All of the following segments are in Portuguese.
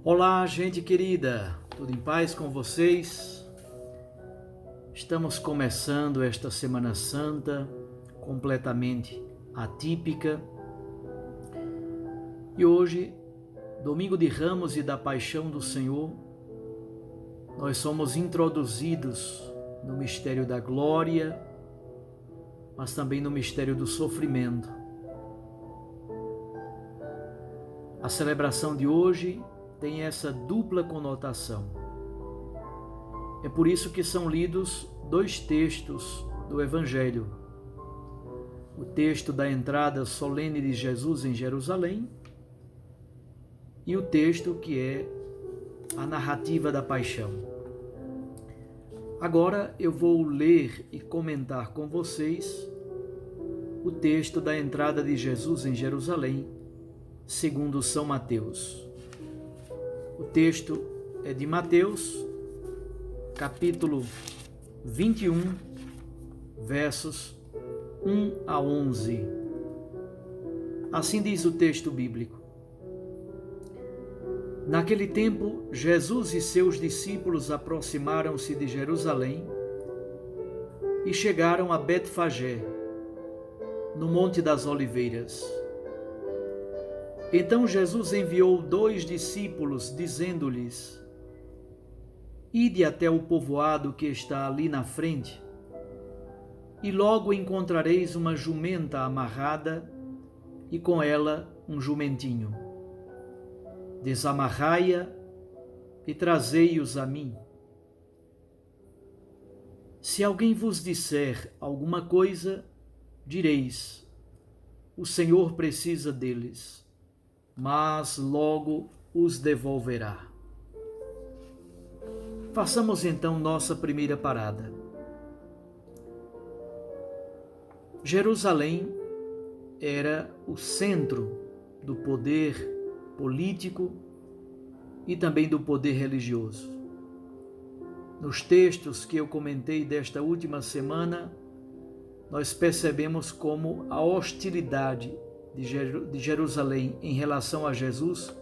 Olá, gente querida, tudo em paz com vocês? Estamos começando esta Semana Santa completamente atípica e hoje, domingo de Ramos e da Paixão do Senhor, nós somos introduzidos no mistério da glória, mas também no mistério do sofrimento. A celebração de hoje tem essa dupla conotação. É por isso que são lidos dois textos do Evangelho. O texto da entrada solene de Jesus em Jerusalém e o texto que é a narrativa da paixão. Agora eu vou ler e comentar com vocês o texto da entrada de Jesus em Jerusalém, segundo São Mateus. O texto é de Mateus, capítulo 21, versos 1 a 11. Assim diz o texto bíblico. Naquele tempo, Jesus e seus discípulos aproximaram-se de Jerusalém e chegaram a Betfagé, no Monte das Oliveiras. Então Jesus enviou 2 discípulos, dizendo-lhes: Ide até o povoado que está ali na frente, e logo encontrareis uma jumenta amarrada e com ela um jumentinho. Desamarrai-a e trazei-os a mim. Se alguém vos disser alguma coisa, direis: o Senhor precisa deles, mas logo os devolverá. Façamos então nossa primeira parada. Jerusalém era o centro do poder político e também do poder religioso. Nos textos que eu comentei desta última semana, nós percebemos como a hostilidade de Jerusalém em relação a Jesus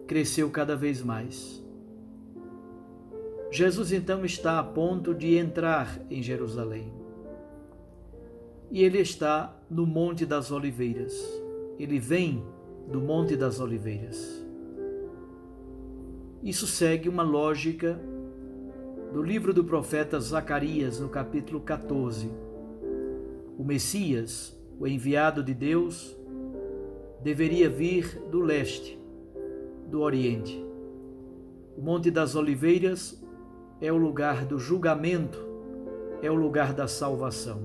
cresceu cada vez mais. Jesus então está a ponto de entrar em Jerusalém. E ele está no Monte das Oliveiras. Ele vem do Monte das Oliveiras. Isso segue uma lógica do livro do profeta Zacarias, no capítulo 14. O Messias, o enviado de Deus, deveria vir do leste, do oriente. O Monte das Oliveiras é o lugar do julgamento, é o lugar da salvação.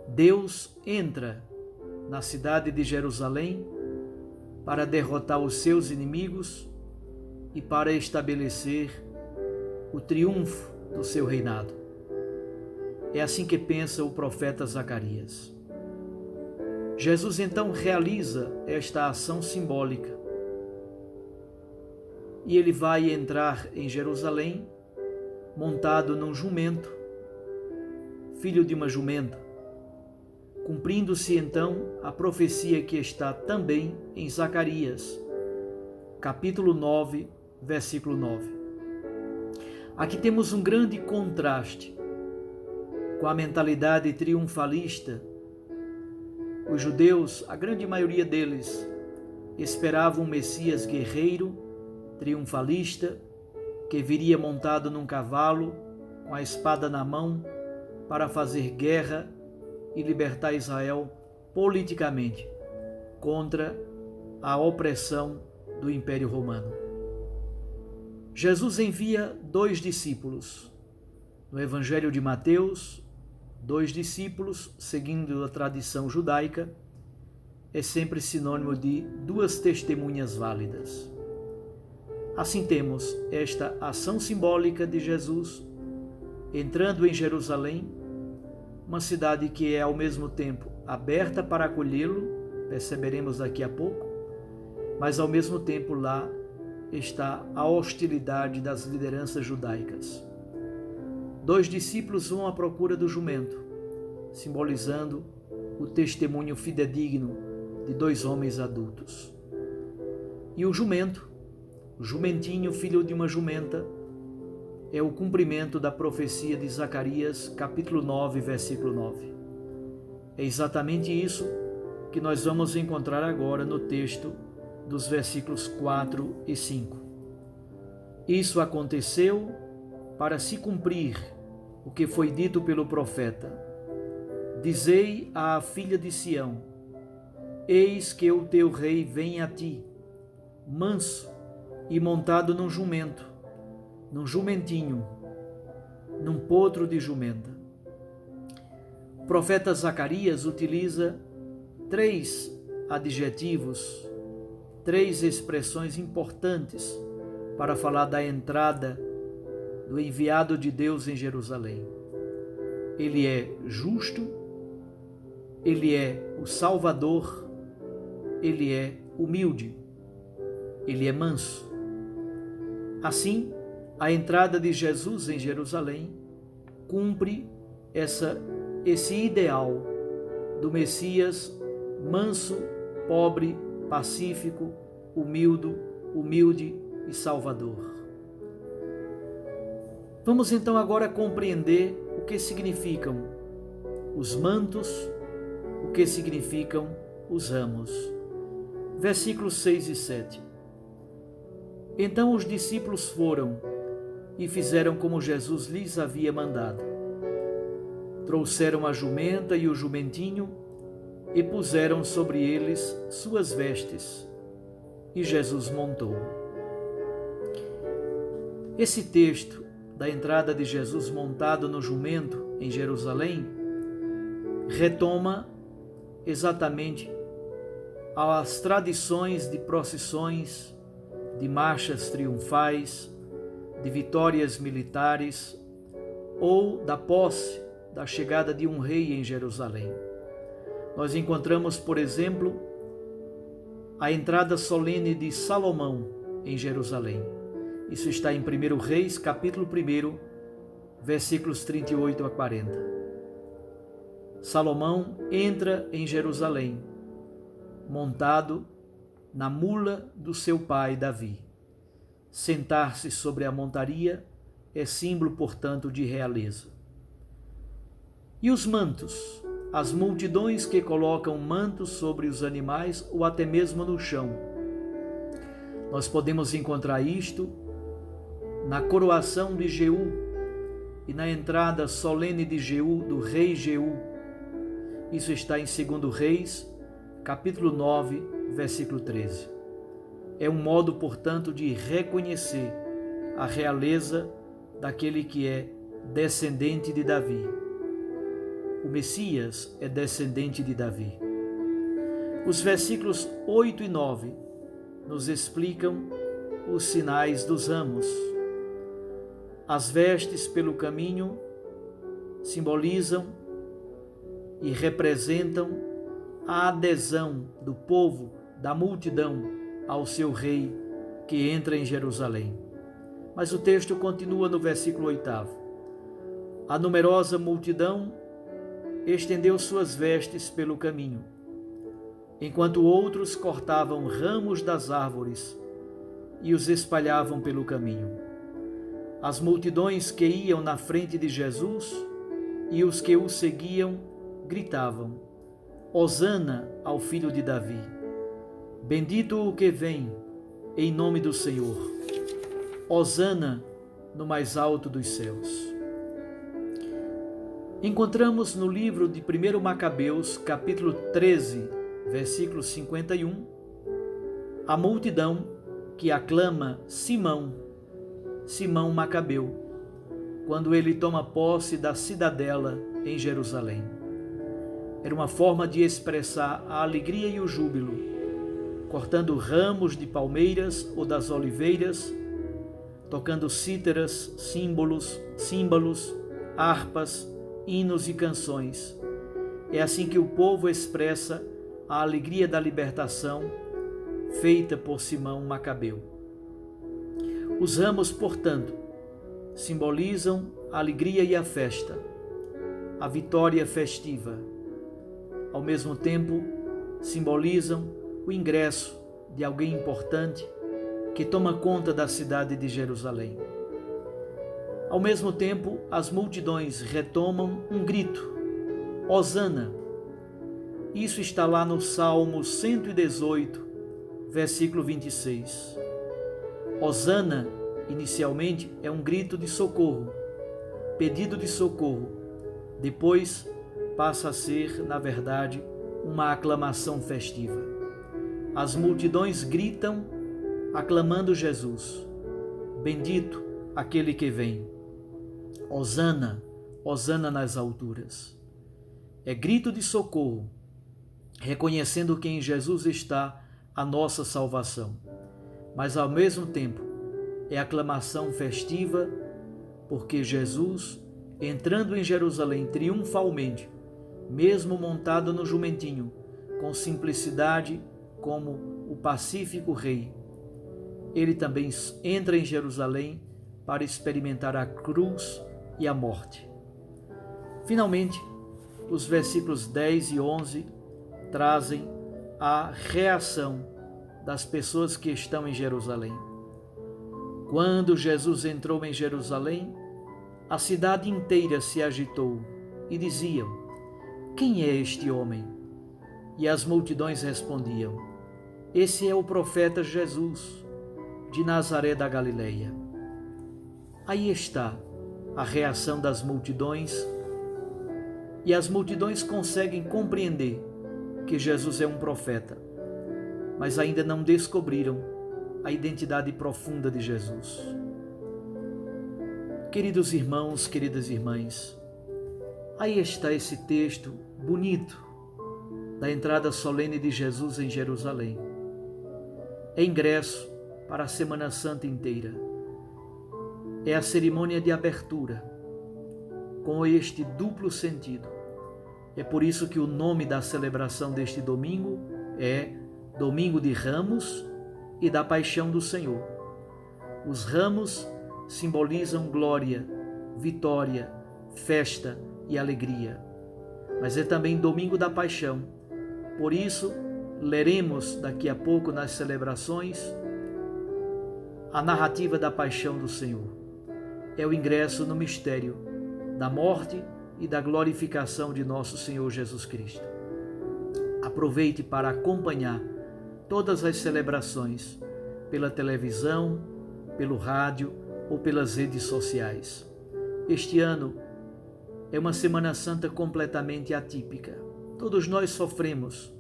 Deus entra na cidade de Jerusalém para derrotar os seus inimigos e para estabelecer o triunfo do seu reinado. É assim que pensa o profeta Zacarias. Jesus então realiza esta ação simbólica e ele vai entrar em Jerusalém montado num jumento, filho de uma jumenta, cumprindo-se então a profecia que está também em Zacarias, capítulo 9, versículo 9. Aqui temos um grande contraste com a mentalidade triunfalista. Os judeus, a grande maioria deles, esperavam um Messias guerreiro, triunfalista, que viria montado num cavalo, com a espada na mão, para fazer guerra e libertar Israel politicamente contra a opressão do Império Romano. Jesus envia 2 discípulos. No Evangelho de Mateus, 2 discípulos, seguindo a tradição judaica, é sempre sinônimo de 2 testemunhas válidas. Assim temos esta ação simbólica de Jesus entrando em Jerusalém, uma cidade que é ao mesmo tempo aberta para acolhê-lo, perceberemos daqui a pouco, mas ao mesmo tempo lá está a hostilidade das lideranças judaicas. 2 discípulos vão à procura do jumento, simbolizando o testemunho fidedigno de 2 homens adultos. E o jumento, o jumentinho, filho de uma jumenta, é o cumprimento da profecia de Zacarias, capítulo 9, versículo 9. É exatamente isso que nós vamos encontrar agora no texto dos versículos 4 e 5. Isso aconteceu para se cumprir o que foi dito pelo profeta. Dizei à filha de Sião: eis que o teu rei vem a ti, manso e montado num jumento, num jumentinho, num potro de jumenta. O profeta Zacarias utiliza 3 adjetivos, 3 expressões importantes para falar da entrada do enviado de Deus em Jerusalém. Ele é justo, ele é o Salvador, ele é humilde, ele é manso. Assim, a entrada de Jesus em Jerusalém cumpre esse ideal do Messias manso, pobre, pacífico, humilde e salvador. Vamos então agora compreender o que significam os mantos, o que significam os ramos. Versículos 6 e 7. Então os discípulos foram e fizeram como Jesus lhes havia mandado. Trouxeram a jumenta e o jumentinho e puseram sobre eles suas vestes, e Jesus montou. Esse texto da entrada de Jesus montado no jumento em Jerusalém retoma exatamente as tradições de procissões, de marchas triunfais, de vitórias militares ou da posse, da chegada de um rei em Jerusalém. Nós encontramos, por exemplo, a entrada solene de Salomão em Jerusalém. Isso está em 1 Reis, capítulo 1, versículos 38 a 40. Salomão entra em Jerusalém, montado na mula do seu pai Davi. Sentar-se sobre a montaria é símbolo, portanto, de realeza. E os mantos? As multidões que colocam mantos sobre os animais ou até mesmo no chão. Nós podemos encontrar isto na coroação de Jeú e na entrada solene de Jeú, do rei Jeú. Isso está em 2 Reis, capítulo 9, versículo 13. É um modo, portanto, de reconhecer a realeza daquele que é descendente de Davi. O Messias é descendente de Davi. Os versículos 8 e 9 nos explicam os sinais dos ramos. As vestes pelo caminho simbolizam e representam a adesão do povo, da multidão, ao seu rei que entra em Jerusalém. Mas o texto continua no versículo 8. A numerosa multidão estendeu suas vestes pelo caminho, enquanto outros cortavam ramos das árvores e os espalhavam pelo caminho. As multidões que iam na frente de Jesus e os que o seguiam gritavam: Hosana ao filho de Davi! Bendito o que vem em nome do Senhor! Hosana no mais alto dos céus! Encontramos no livro de 1 Macabeus, capítulo 13, versículo 51, a multidão que aclama Simão Macabeu, quando ele toma posse da cidadela em Jerusalém. Era uma forma de expressar a alegria e o júbilo, cortando ramos de palmeiras ou das oliveiras, tocando cítaras, símbolos, harpas, hinos e canções. É assim que o povo expressa a alegria da libertação feita por Simão Macabeu. Os ramos, portanto, simbolizam a alegria e a festa, a vitória festiva. Ao mesmo tempo, simbolizam o ingresso de alguém importante que toma conta da cidade de Jerusalém. Ao mesmo tempo, as multidões retomam um grito: Hosana! Isso está lá no Salmo 118, versículo 26. Hosana, inicialmente, é um grito de socorro, pedido de socorro. Depois passa a ser, na verdade, uma aclamação festiva. As multidões gritam, aclamando Jesus: Bendito aquele que vem. Hosana, Hosana nas alturas. É grito de socorro, reconhecendo que em Jesus está a nossa salvação. Mas ao mesmo tempo é aclamação festiva, porque Jesus, entrando em Jerusalém triunfalmente, mesmo montado no jumentinho, com simplicidade como o pacífico rei, ele também entra em Jerusalém para experimentar a cruz e a morte. Finalmente, os versículos 10 e 11 trazem a reação das pessoas que estão em Jerusalém. Quando Jesus entrou em Jerusalém, a cidade inteira se agitou e diziam: Quem é este homem? E as multidões respondiam: Esse é o profeta Jesus, de Nazaré da Galileia. Aí está a reação das multidões, e as multidões conseguem compreender que Jesus é um profeta, mas ainda não descobriram a identidade profunda de Jesus. Queridos irmãos, queridas irmãs, aí está esse texto bonito da entrada solene de Jesus em Jerusalém. É ingresso para a Semana Santa inteira. É a cerimônia de abertura, com este duplo sentido. É por isso que o nome da celebração deste domingo é Domingo de Ramos e da Paixão do Senhor. Os ramos simbolizam glória, vitória, festa e alegria. Mas é também Domingo da Paixão. Por isso, leremos daqui a pouco nas celebrações a narrativa da Paixão do Senhor. É o ingresso no mistério da morte e da glorificação de nosso Senhor Jesus Cristo. Aproveite para acompanhar todas as celebrações pela televisão, pelo rádio ou pelas redes sociais. Este ano é uma Semana Santa completamente atípica. Todos nós sofremos,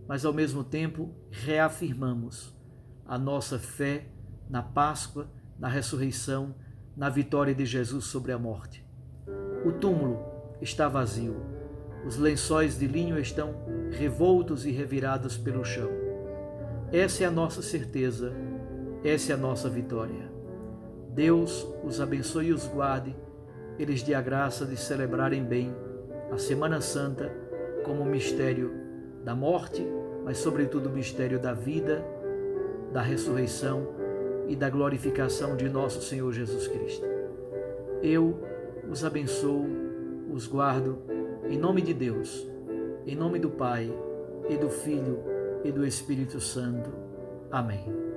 mas ao mesmo tempo reafirmamos a nossa fé na Páscoa, na ressurreição, na vitória de Jesus sobre a morte. O túmulo está vazio. Os lençóis de linho estão revoltos e revirados pelo chão. Essa é a nossa certeza, essa é a nossa vitória. Deus os abençoe e os guarde, Ele lhes dê a graça de celebrarem bem a Semana Santa como o mistério da morte, mas sobretudo o mistério da vida, da ressurreição e da glorificação de nosso Senhor Jesus Cristo. Eu os abençoo, os guardo, em nome de Deus, em nome do Pai, e do Filho, e do Espírito Santo. Amém.